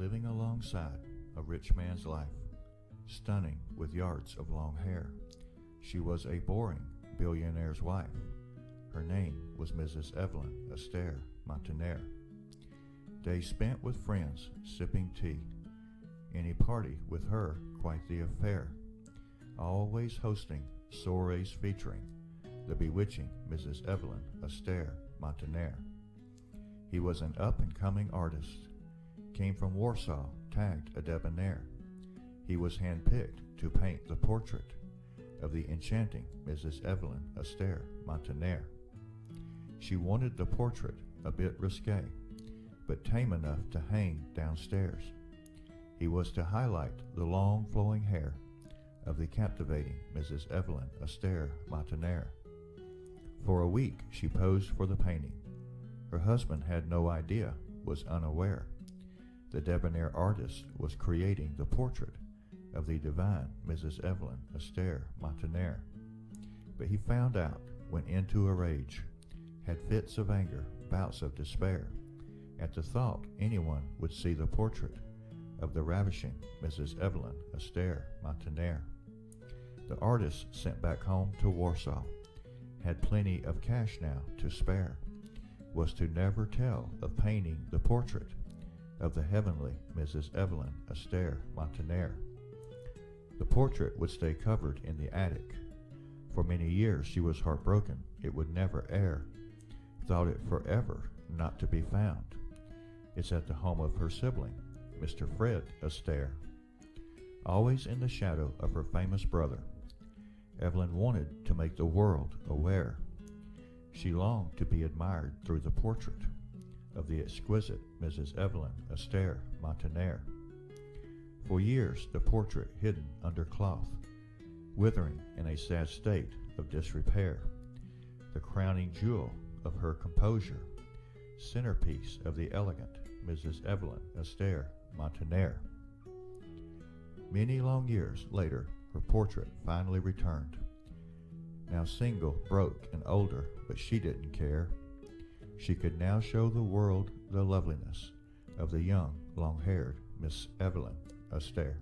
living alongside a rich man's life, stunning with yards of long hair. She was a boring billionaire's wife. Her name was Mrs. Evelyn Astaire Montaner. Days spent with friends, sipping tea. Any party with her, quite the affair. Always hosting soirees featuring the bewitching Mrs. Evelyn Astaire Montaner. He was an up-and-coming artist. Came from Warsaw, tagged a debonair. He was handpicked to paint the portrait of the enchanting Mrs. Evelyn Astaire Montaner. She wanted the portrait a bit risque, but tame enough to hang downstairs. He was to highlight the long flowing hair of the captivating Mrs. Evelyn Astaire Montaner. For a week she posed for the painting. Her husband had no idea, was unaware. The debonair artist was creating the portrait of the divine Mrs. Evelyn Astaire Montaner. But he found out, went into a rage, had fits of anger, bouts of despair, at the thought anyone would see the portrait of the ravishing Mrs. Evelyn Astaire Montaner. The artist sent back home to Warsaw, had plenty of cash now to spare, was to never tell of painting the portrait of the heavenly Mrs. Evelyn Astaire Montaner. The portrait would stay covered in the attic. For many years she was heartbroken it would never air, thought it forever not to be found. It's at the home of her sibling, Mr. Fred Astaire. Always in the shadow of her famous brother, Evelyn wanted to make the world aware. She longed to be admired through the portrait of the exquisite Mrs. Evelyn Astaire Montaner. For years the portrait hidden under cloth, withering in a sad state of disrepair, the crowning jewel of her composure, centerpiece of the elegant Mrs. Evelyn Astaire Montaner. Many long years later, her portrait finally returned. Now single, broke, and older, but she didn't care. She could now show the world the loveliness of the young, long-haired Miss Evelyn Astaire.